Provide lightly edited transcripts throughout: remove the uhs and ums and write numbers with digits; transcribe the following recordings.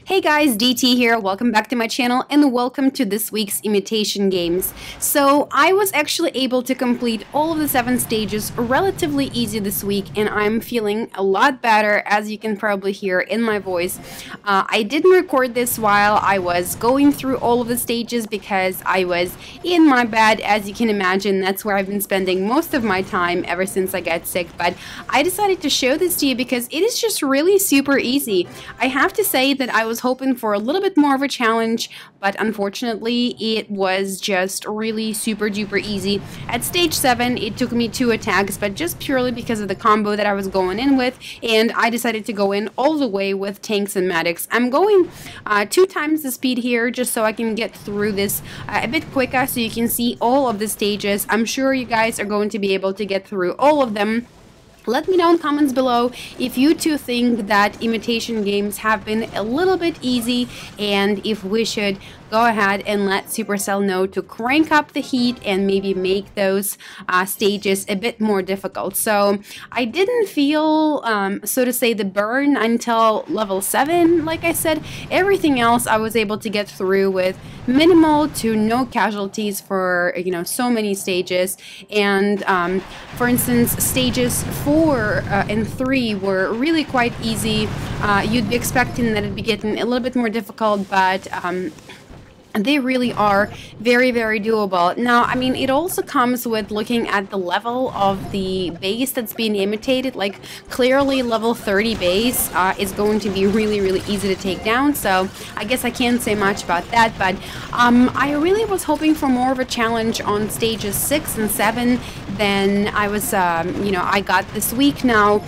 Hey guys, DT here. Welcome back to my channel and welcome to this week's Imitation games. So I was actually able to complete all of the 7 stages relatively easy this week, and I'm feeling a lot better, as you can probably hear in my voice. I didn't record this while I was going through all of the stages because I was in my bed, as you can imagine. That's where I've been spending most of my time ever since I got sick, but I decided to show this to you because it is just really super easy. I have to say that I was hoping for a little bit more of a challenge, but unfortunately it was just really super duper easy. At stage 7 it took me 2 attacks, but just purely because of the combo that I was going in with, and I decided to go in all the way with tanks and medics. I'm going 2 times the speed here just so I can get through this a bit quicker so you can see all of the stages. I'm sure you guys are going to be able to get through all of them. Let me know in comments below if you too think that imitation games have been a little bit easy, and if we should go ahead and let Supercell know to crank up the heat and maybe make those stages a bit more difficult. So I didn't feel, so to say, the burn until level 7. Like I said, everything else I was able to get through with minimal to no casualties for, you know, so many stages. And for instance, stages 4 and 3 were really quite easy. You'd be expecting that it'd be getting a little bit more difficult, but they really are very, very doable. Now, I mean, it also comes with looking at the level of the base that's being imitated. Like, clearly level 30 base is going to be really, really easy to take down, so I guess I can't say much about that, but I really was hoping for more of a challenge on stages 6 and 7 than I was, you know, I got this week. Now,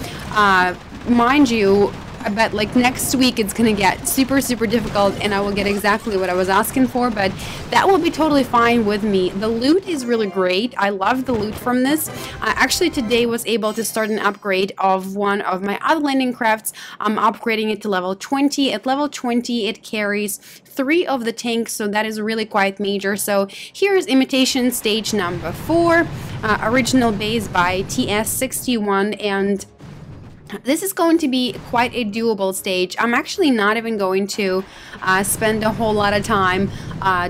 mind you, I bet like next week it's gonna get super difficult and I will get exactly what I was asking for, but that will be totally fine with me. The loot is really great. I love the loot from this. Actually today was able to start an upgrade of one of my other landing crafts. I'm upgrading it to level 20. At level 20 it carries 3 of the tanks, so that is really quite major. So here's Imitation stage number 4, original base by TS61, and this is going to be quite a doable stage. I'm actually not even going to spend a whole lot of time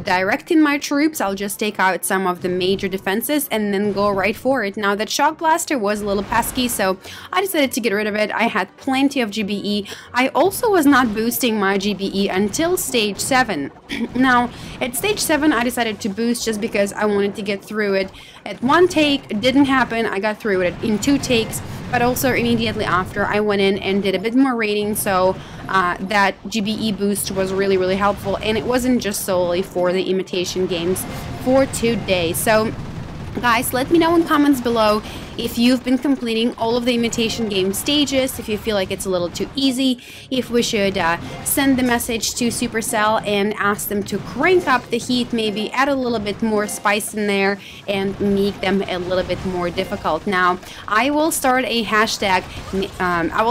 directing my troops. I'll just take out some of the major defenses and then go right for it. Now, that shock blaster was a little pesky, so I decided to get rid of it. I had plenty of GBE. I also was not boosting my GBE until stage 7. Now, at stage 7, I decided to boost just because I wanted to get through it. At 1 take, it didn't happen. I got through it in 2 takes. But also immediately after, I went in and did a bit more raiding, so that GBE boost was really, really helpful. And it wasn't just solely for the imitation games for today. So guys, let me know in comments below if you've been completing all of the imitation game stages, if you feel like it's a little too easy, if we should send the message to Supercell and ask them to crank up the heat, maybe add a little bit more spice in there and make them a little bit more difficult. Now, I will start a hashtag. I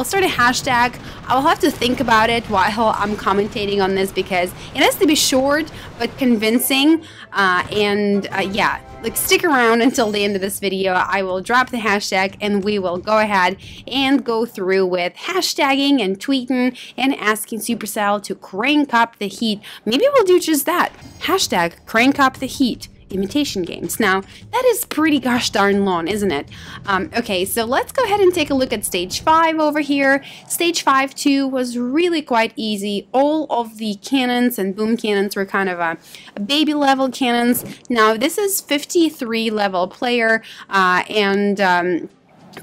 will have to think about it while I'm commentating on this because it has to be short but convincing, yeah. Like, stick around until the end of this video. I will drop the hashtag and we will go ahead and go through with hashtagging and tweeting and asking Supercell to crank up the heat. Maybe we'll do just that. Hashtag crank up the heat. Imitation games. Now, that is pretty gosh darn long, isn't it? Okay, so let's go ahead and take a look at stage 5 over here. Stage 5 too was really quite easy. All of the cannons and boom cannons were kind of a baby level cannons. Now, this is 53 level player, and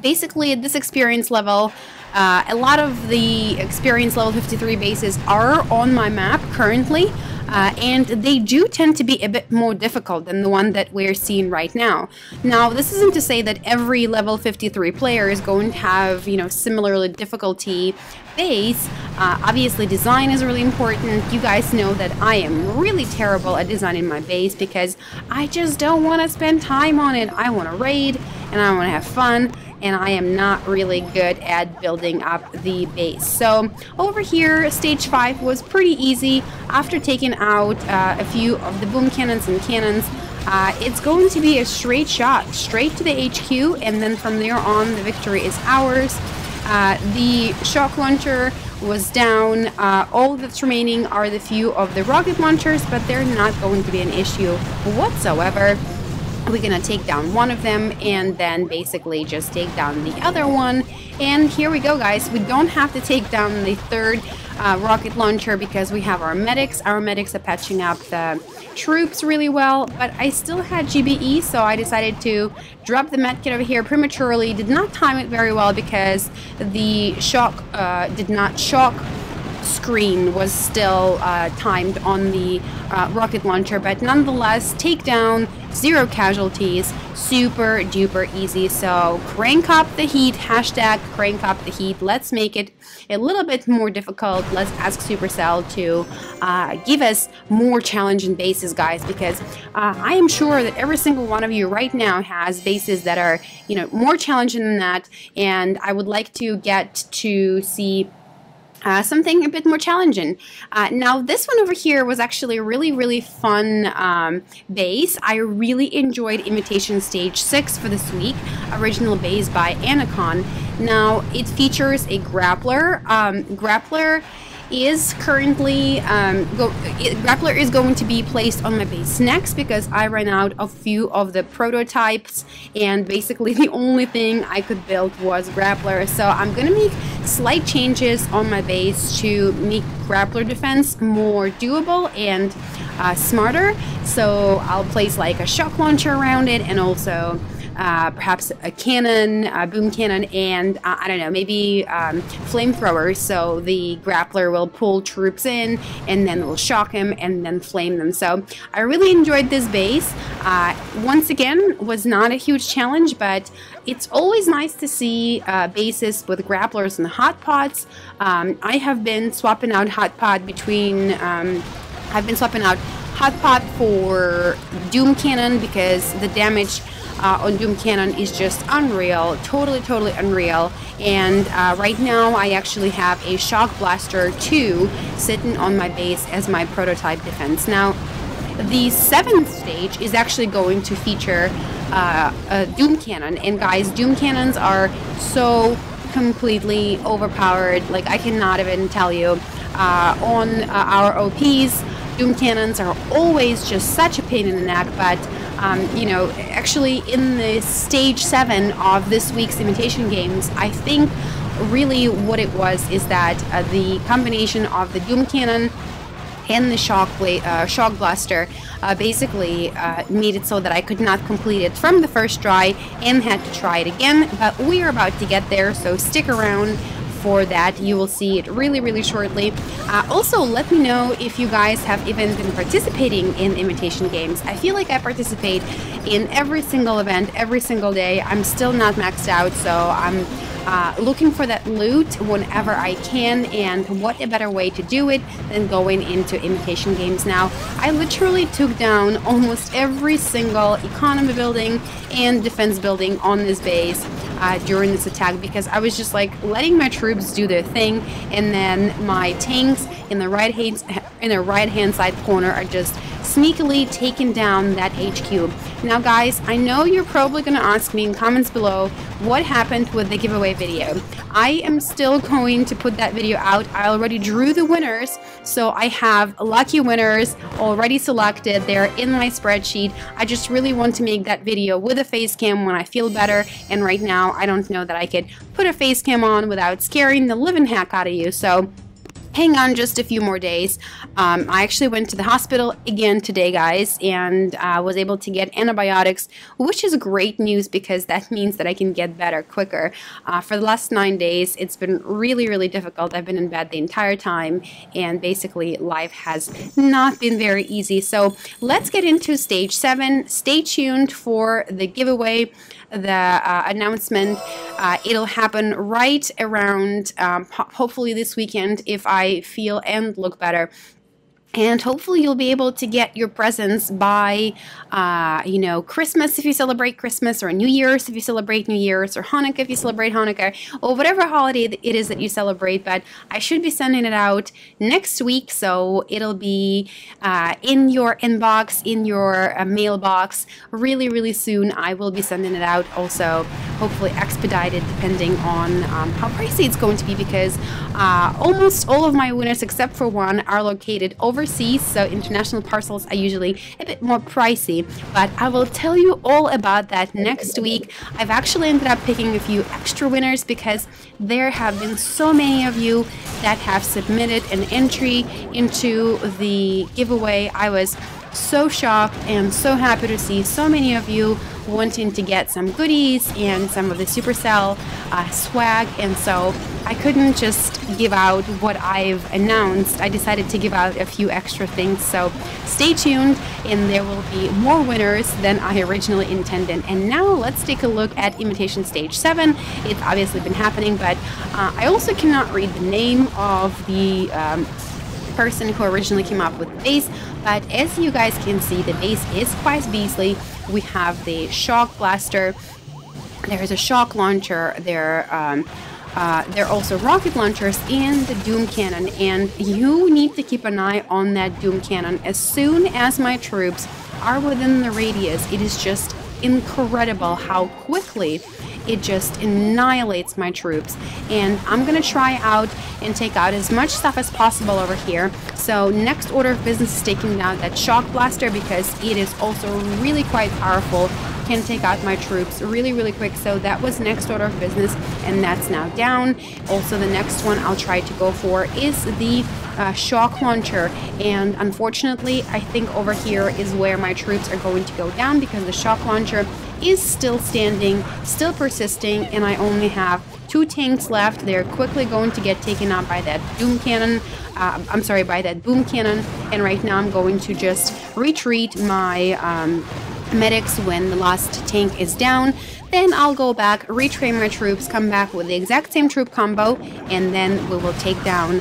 basically at this experience level, a lot of the experience level 53 bases are on my map currently. And they do tend to be a bit more difficult than the one that we're seeing right now. Now, this isn't to say that every level 53 player is going to have, you know, similarly difficulty base. Obviously, design is really important. You guys know that I am really terrible at designing my base because I just don't want to spend time on it. I want to raid and I want to have fun, and I am not really good at building up the base. So over here, stage 5 was pretty easy. After taking out a few of the boom cannons and cannons, it's going to be a straight shot, straight to the HQ, and then from there on, the victory is ours. The shock launcher was down. All that's remaining are the few of the rocket launchers, but they're not going to be an issue whatsoever. We're gonna take down one of them and then basically just take down the other one. And here we go, guys. We don't have to take down the third rocket launcher because we have our medics. Our medics are patching up the troops really well, but I still had GBE, so I decided to drop the medkit over here prematurely. Did not time it very well because the shock did not shock screen was still timed on the rocket launcher, but nonetheless, takedown, 0 casualties, super duper easy. So crank up the heat, hashtag crank up the heat. Let's make it a little bit more difficult. Let's ask Supercell to give us more challenging bases, guys, because I am sure that every single one of you right now has bases that are, you know, more challenging than that, and I would like to get to see something a bit more challenging. Now, this one over here was actually a really fun base. I really enjoyed Imitation Stage 6 for this week, original base by Anacon. Now, it features a grappler. Grappler is currently grappler is going to be placed on my base next because I ran out of few of the prototypes, and basically the only thing I could build was grappler. So I'm gonna make slight changes on my base to make grappler defense more doable and smarter. So I'll place like a shock launcher around it, and also perhaps a cannon, a boom cannon, and I don't know, maybe flamethrowers, so the grappler will pull troops in and then will shock him and then flame them. So I really enjoyed this base. Once again, was not a huge challenge, but it's always nice to see bases with grapplers and hot pots. I have been swapping out hot pot between hot pot for Doom Cannon because the damage on Doom Cannon is just unreal, totally unreal. And right now I actually have a Shock Blaster 2 sitting on my base as my prototype defense. Now, the 7th stage is actually going to feature a Doom Cannon, and guys, Doom Cannons are so completely overpowered, like I cannot even tell you. On our OPs, Doom Cannons are always just such a pain in the neck, but you know, actually in the stage 7 of this week's Imitation games, I think really what it was is that the combination of the Doom Cannon and the Shock Blaster basically made it so that I could not complete it from the first try and had to try it again, but we are about to get there, so stick around for that. You will see it really shortly. Also, let me know if you guys have even been participating in Imitation games. I feel like I participate in every single event, every single day. I'm still not maxed out, so I'm looking for that loot whenever I can, and what a better way to do it than going into Imitation games. Now, I literally took down almost every single economy building and defense building on this base during this attack because I was just like letting my troops do their thing, and then my tanks in the right hand side corner are just sneakily taking down that HQ. Now guys, I know you're probably gonna ask me in comments below what happened with the giveaway video. I am still going to put that video out. I already drew the winners, so I have lucky winners already selected. They're in my spreadsheet. I just really want to make that video with a face cam when I feel better, and right now I don't know that I could put a face cam on without scaring the living heck out of you, so hang on just a few more days. I actually went to the hospital again today, guys, and was able to get antibiotics, which is great news because that means that I can get better quicker. For the last 9 days, it's been really difficult. I've been in bed the entire time, and basically life has not been very easy. So let's get into stage 7. Stay tuned for the giveaway, the announcement. It'll happen right around hopefully this weekend if I feel and look better. And hopefully you'll be able to get your presents by, you know, Christmas if you celebrate Christmas, or New Year's if you celebrate New Year's, or Hanukkah if you celebrate Hanukkah, or whatever holiday it is that you celebrate. But I should be sending it out next week, so it'll be in your inbox, in your mailbox really, really soon. I will be sending it out, also hopefully expedited depending on how pricey it's going to be, because almost all of my winners except for one are located overseas, so international parcels are usually a bit more pricey, but I will tell you all about that next week. I've actually ended up picking a few extra winners because there have been so many of you that have submitted an entry into the giveaway. I was so shocked and so happy to see so many of you wanting to get some goodies and some of the Supercell swag, and so I couldn't just give out what I've announced. I decided to give out a few extra things, so stay tuned and there will be more winners than I originally intended. And now let's take a look at Imitation Stage 7. It's obviously been happening, but I also cannot read the name of the person who originally came up with the base, but as you guys can see, the base is quite beastly. We have the shock blaster, there's a shock launcher, there are also rocket launchers and the doom cannon, and you need to keep an eye on that doom cannon. As soon as my troops are within the radius, it is just incredible how quickly it just annihilates my troops, and I'm gonna try out and take out as much stuff as possible over here. So next order of business is taking down that shock blaster, because it is also really quite powerful, can take out my troops really, really quick. So that was next order of business, and that's now down. Also, the next one I'll try to go for is the shock launcher, and unfortunately I think over here is where my troops are going to go down, because the shock launcher is still standing, still persisting, and I only have 2 tanks left. They're quickly going to get taken out by that doom cannon, I'm sorry, by that boom cannon, and right now I'm going to just retreat my medics when the last tank is down. Then I'll go back, retrain my troops, come back with the exact same troop combo, and then we will take down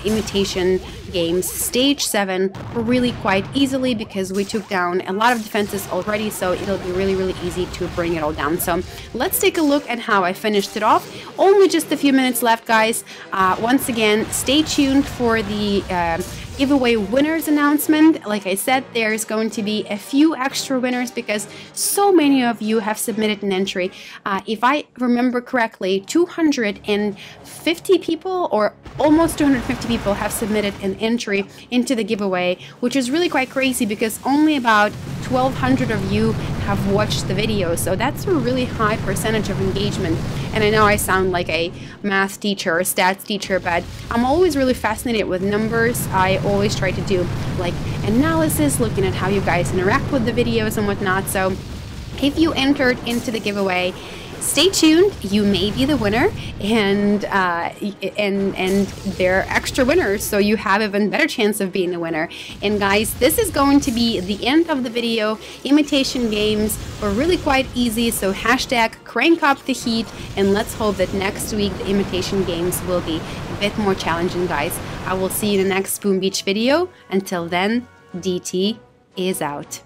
Imitation Games Stage 7 really quite easily, because we took down a lot of defenses already, so it'll be really, really easy to bring it all down. So let's take a look at how I finished it off. Only just a few minutes left, guys. Once again, stay tuned for the giveaway winners announcement. Like I said, there's going to be a few extra winners because so many of you have submitted an entry. If I remember correctly, 250 people or almost 250 people have submitted an entry into the giveaway, which is really quite crazy because only about 1,200 of you have watched the video. So that's a really high percentage of engagement. And I know I sound like a math teacher or stats teacher, but I'm always really fascinated with numbers. I always try to do like analysis, looking at how you guys interact with the videos and whatnot. So if you entered into the giveaway, stay tuned. You may be the winner, and there are extra winners, so you have even better chance of being the winner. And guys, this is going to be the end of the video. Imitation games were really quite easy, so hashtag crank up the heat, and let's hope that next week the imitation games will be a bit more challenging, guys. I will see you in the next Boom Beach video. Until then, DT is out.